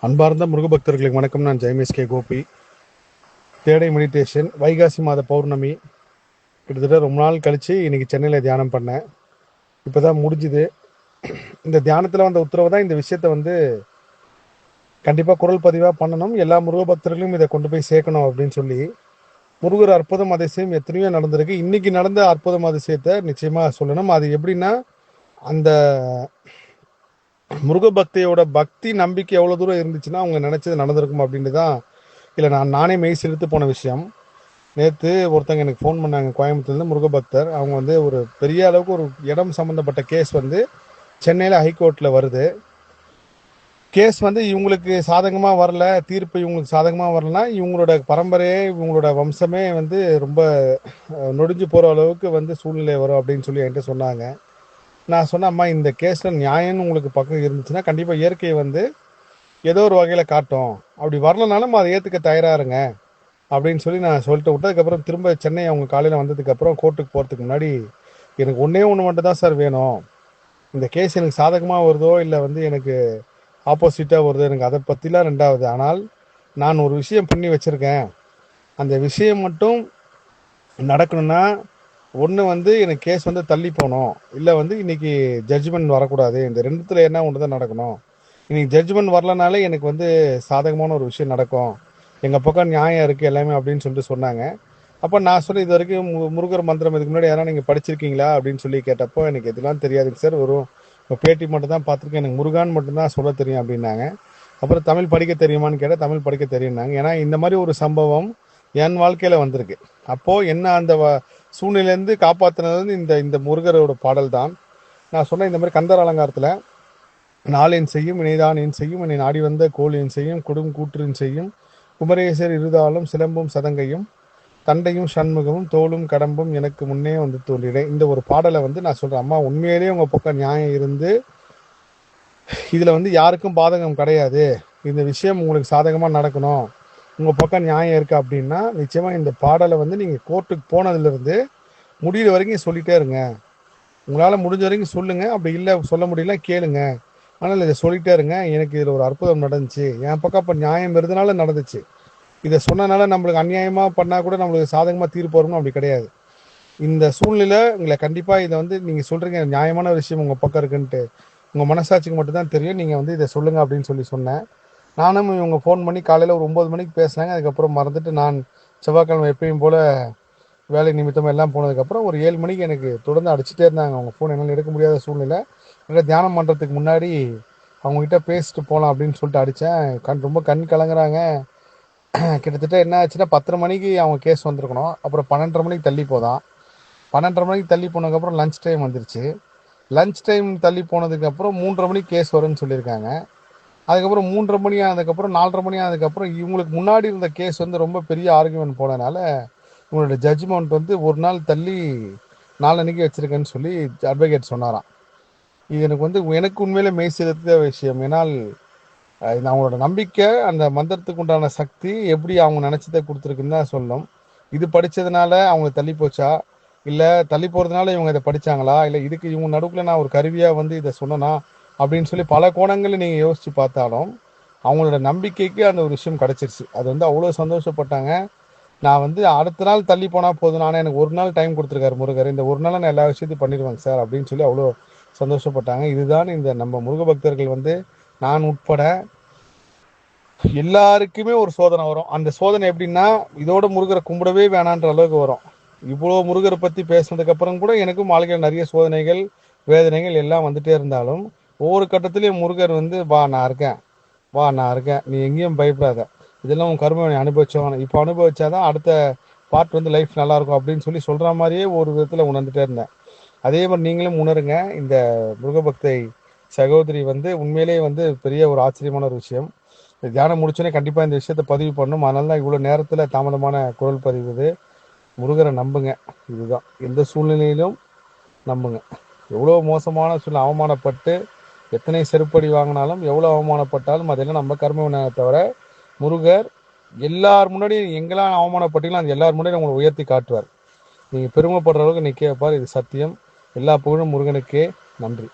அன்பார்ந்த முருகபக்தர்களுக்கு வணக்கம். நான் ஜெயமேஷ் கே கோபி. தேடை மெடிடேஷன் வைகாசி மாத பௌர்ணமி கிட்டத்தட்ட ரொம்ப நாள் கழித்து இன்றைக்கி சென்னையில் தியானம் பண்ணேன். இப்போ தான் முடிஞ்சுது. இந்த தியானத்தில் வந்த உத்தரவு தான் இந்த விஷயத்தை வந்து கண்டிப்பாக குரல் பதிவாக பண்ணணும், எல்லா முருகபக்தர்களும் இதை கொண்டு போய் சேர்க்கணும் அப்படின்னு சொல்லி. முருகர் அற்புதம் அதிசயம் எத்தனையோ நடந்திருக்கு. இன்றைக்கி நடந்த அற்புதம் அதிசயத்தை நிச்சயமாக சொல்லணும். அது எப்படின்னா, அந்த முருகபக்தியோட பக்தி நம்பிக்கை எவ்வளோ தூரம் இருந்துச்சுன்னா அவங்க நினச்சது நடந்திருக்கும் அப்படின்ட்டு தான். இல்லை, நானே மெய் செலுத்து போன விஷயம். நேற்று ஒருத்தங்க எனக்கு ஃபோன் பண்ணாங்க, கோயம்புத்தூர்லேருந்து முருகபக்தர். அவங்க வந்து ஒரு பெரிய அளவுக்கு ஒரு இடம் சம்மந்தப்பட்ட கேஸ் வந்து சென்னையில் ஹைகோர்ட்டில் வருது. கேஸ் வந்து இவங்களுக்கு சாதகமாக வரல, தீர்ப்பு இவங்களுக்கு சாதகமாக வரலன்னா இவங்களோட பரம்பரையே இவங்களோட வம்சமே வந்து ரொம்ப நொடிஞ்சு போகிற அளவுக்கு வந்து சூழ்நிலை வரும் அப்படின்னு சொல்லி என்கிட்ட சொன்னாங்க. நான் சொன்னேன், அம்மா இந்த கேஸில் நியாயம்னு உங்களுக்கு பக்கம் இருந்துச்சுன்னா கண்டிப்பாக இயற்கை வந்து ஏதோ ஒரு வகையில் காட்டும், அப்படி வரலனாலும் அதை ஏற்றுக்க தயாராக இருங்க அப்படின்னு சொல்லி நான் சொல்லிட்டு விட்டதுக்கப்புறம் திரும்ப சென்னை அவங்க காலையில் வந்ததுக்கப்புறம் கோர்ட்டுக்கு போகிறதுக்கு முன்னாடி எனக்கு ஒன்றே ஒன்று மட்டும் தான் சார் வேணும். இந்த கேஸ் எனக்கு சாதகமாக வருதோ இல்லை வந்து எனக்கு ஆப்போசிட்டாக வருதோ எனக்கு அதை பற்றிலாம் ரெண்டாவது. ஆனால் நான் ஒரு விஷயம் பண்ணி வச்சுருக்கேன், அந்த விஷயம் மட்டும் நடக்கணும்னா ஒன்று வந்து எனக்கு கேஸ் வந்து தள்ளி போகணும், இல்லை வந்து இன்றைக்கி ஜட்ஜ்மெண்ட் வரக்கூடாது. இந்த ரெண்டுத்தில் என்ன ஒன்று தான் நடக்கணும். இன்றைக்கி ஜட்ஜ்மெண்ட் வரலனாலே எனக்கு வந்து சாதகமான ஒரு விஷயம் நடக்கும், எங்கள் பக்கம் நியாயம் இருக்குது எல்லாமே அப்படின்னு சொல்லிட்டு சொன்னாங்க. அப்போ நான் சொல்லி இது வரைக்கும் முருகர் மந்திரம் இதுக்கு முன்னாடி யாராவது நீங்கள் படிச்சிருக்கீங்களா அப்படின்னு சொல்லி கேட்டப்போ எனக்கு எதுலாம் தெரியாதுங்க சார், வெறும் பேட்டி மட்டும் தான் பார்த்துருக்கேன், எனக்கு முருகான் மட்டும்தான் சொல்ல தெரியும் அப்படின்னாங்க. அப்புறம் தமிழ் படிக்க தெரியுமான்னு கேட்டால் தமிழ் படிக்க தெரியும்னாங்க. ஏன்னா இந்த மாதிரி ஒரு சம்பவம் என் வாழ்க்கையில் வந்திருக்கு. அப்போது என்ன அந்த சூழ்நிலையிலேருந்து காப்பாற்றினது வந்து இந்த இந்த முருகரோட பாடல் தான். நான் சொன்னேன், இந்த மாதிரி கந்தர் அலங்காரத்தில் நாளேன் செய்யும் இணைதான் என் செய்யும் என்னை நாடி வந்த கோளின் செய்யும் கொடும் கூற்றின் செய்யும் குமரேசர் இருதாலும் சிலம்பும் சதங்கையும் தண்டையும் சண்முகமும் தோளும் கடம்பும் எனக்கு முன்னே வந்து தோன்றினேன். இந்த ஒரு பாடலை வந்து நான் சொல்கிறேன், அம்மா உண்மையிலேயே உங்கள் பக்கம் நியாயம் இருந்து இதில் வந்து யாருக்கும் பாதகம் கிடையாது, இந்த விஷயம் உங்களுக்கு சாதகமாக நடக்கணும், உங்கள் பக்கம் நியாயம் இருக்குது அப்படின்னா நிச்சயமாக இந்த பாடலை வந்து நீங்கள் கோர்ட்டுக்கு போனதுலேருந்து முடிகிற வரைக்கும் சொல்லிகிட்டே இருங்க. உங்களால் முடிஞ்ச வரைக்கும் சொல்லுங்கள், அப்படி இல்லை சொல்ல முடியல கேளுங்க, ஆனால் இதை சொல்லிகிட்டே இருங்க. எனக்கு இதில் ஒரு அற்புதம் நடந்துச்சு, என் பக்கம் இப்போ நியாயம் இருந்தனால நடந்துச்சு, இதை சொன்னனால நம்மளுக்கு அநியாயமாக பண்ணால் கூட நம்மளுக்கு சாதகமாக தீர்ப்பு வரணும் அப்படி கிடையாது. இந்த சூழ்நிலை உங்களை கண்டிப்பாக இதை வந்து நீங்கள் சொல்கிறீங்க நியாயமான விஷயம் உங்கள் பக்கம் இருக்குன்ட்டு உங்கள் மனசாட்சிக்கு மட்டும்தான் தெரியும், நீங்கள் வந்து இதை சொல்லுங்கள் அப்படின்னு சொல்லி சொன்னேன். நானும் இவங்க ஃபோன் பண்ணி காலையில் ஒரு 9 மணிக்கு பேசினாங்க. அதுக்கப்புறம் மறந்துட்டு நான் செவ்வாய்க்கிழமை எப்பயும் போல் வேலை நிமித்தமாக எல்லாம் போனதுக்கப்புறம் ஒரு 7 மணிக்கு எனக்கு தொடர்ந்து அடிச்சுட்டே இருந்தாங்க அவங்க ஃபோன். என்னால் எடுக்க முடியாத சூழ்நிலை. இல்லை, தியானம் பண்ணுறதுக்கு முன்னாடி அவங்ககிட்ட பேசிட்டு போகலாம் அப்படின்னு சொல்லிட்டு அடித்தேன். ரொம்ப கண் கலங்குறாங்க. கிட்டத்தட்ட என்ன ஆச்சுன்னா 10:30 மணிக்கு அவங்க கேஸ் வந்திருக்கணும். அப்புறம் 12:30 மணிக்கு தள்ளி போதான். 12:30 மணிக்கு தள்ளி போனதுக்கப்புறம் லஞ்ச் டைம் வந்துருச்சு. லஞ்ச் டைம் தள்ளி போனதுக்கப்புறம் 3:30 மணிக்கு கேஸ் வரும்னு சொல்லியிருக்காங்க. அதுக்கப்புறம் 3:30 மணி ஆனதுக்கப்புறம் 4:30 மணி ஆனதுக்கப்புறம் இவங்களுக்கு முன்னாடி இருந்த கேஸ் வந்து ரொம்ப பெரிய ஆர்குமெண்ட் போனதுனால இவங்களோட ஜட்ஜ்மெண்ட் வந்து ஒரு நாள் தள்ளி நாளன்னைக்கு வச்சுருக்கேன்னு சொல்லி அட்வொகேட் சொன்னாராம். இது எனக்கு வந்து எனக்கு உண்மையிலே மெய் செலுத்த விஷயம். ஏன்னால் அவங்களோட நம்பிக்கை, அந்த மந்திரத்துக்கு உண்டான சக்தி எப்படி அவங்க நினச்சதை கொடுத்துருக்குன்னு தான் சொல்லணும். இது படித்ததுனால அவங்க தள்ளி போச்சா, இல்லை தள்ளி போகிறதுனால இவங்க இதை படித்தாங்களா, இல்லை இதுக்கு இவங்க நடுவில் நான் ஒரு கருவியாக வந்து இதை சொன்னனா அப்படின்னு சொல்லி பல கோணங்களில் நீங்கள் யோசித்து பார்த்தாலும் அவங்களோட நம்பிக்கைக்கு அந்த ஒரு விஷயம் கிடச்சிருச்சு. அது வந்து அவ்வளோ சந்தோஷப்பட்டாங்க. நான் வந்து அடுத்த நாள் தள்ளி போனால் போதும், நானே எனக்கு ஒரு நாள் டைம் கொடுத்துருக்காரு முருகர், இந்த ஒரு நாள் நான் எல்லா விஷயத்தையும் பண்ணிடுவேங்க சார் அப்படின்னு சொல்லி அவ்வளோ சந்தோஷப்பட்டாங்க. இதுதான் இந்த நம்ம முருக பக்தர்கள் வந்து நான் உட்பட எல்லாருக்குமே ஒரு சோதனை வரும். அந்த சோதனை எப்படின்னா, இதோட முருகரை கும்பிடவே வேணான்ற அளவுக்கு வரும். இவ்வளோ முருகரை பற்றி பேசினதுக்கப்புறம் கூட எனக்கும் வாழ்க்கையில் நிறைய சோதனைகள் வேதனைகள் எல்லாம் வந்துட்டே இருந்தாலும் ஒவ்வொரு கட்டத்திலையும் முருகர் வந்து வா நான் இருக்கேன், வா நான் இருக்கேன், நீ எங்கேயும் பயப்படாத, இதெல்லாம் உன் கர்ம அனுபவிச்சவன், இப்போ அனுபவிச்சாதான் அடுத்த பார்ட் வந்து லைஃப் நல்லாயிருக்கும் அப்படின்னு சொல்லி சொல்கிற மாதிரியே ஒரு விதத்தில் உணர்ந்துட்டே இருந்தேன். அதே மாதிரி நீங்களும் உணருங்க. இந்த முருகபக்தை சகோதரி வந்து உண்மையிலேயே வந்து பெரிய ஒரு ஆச்சரியமான ஒரு விஷயம். தியானம் முடிச்சோன்னே கண்டிப்பாக இந்த விஷயத்தை பதிவு பண்ணணும். அதனால தான் இவ்வளோ நேரத்தில் தாமதமான குரல் பதிவு. முருகரை நம்புங்க, இதுதான் எந்த சூழ்நிலையிலும் நம்புங்க. எவ்வளோ மோசமான சூழ்நிலை அவமானப்பட்டு எத்தனை செருப்படி வாங்கினாலும் எவ்வளோ அவமானப்பட்டாலும் அதெல்லாம் நம்ம கர்மவினை தவிர முருகர் எல்லார் முன்னாடியும் எங்கெல்லாம் அவமானப்பட்டீங்களோ அந்த எல்லார் முன்னாடியும் உங்களை உயர்த்தி காட்டுவார். நீங்கள் பெருமைப்படுற அளவுக்கு நிற்க வைப்பார். இது சத்தியம். எல்லா புகழும் முருகனுக்கே. நன்றி.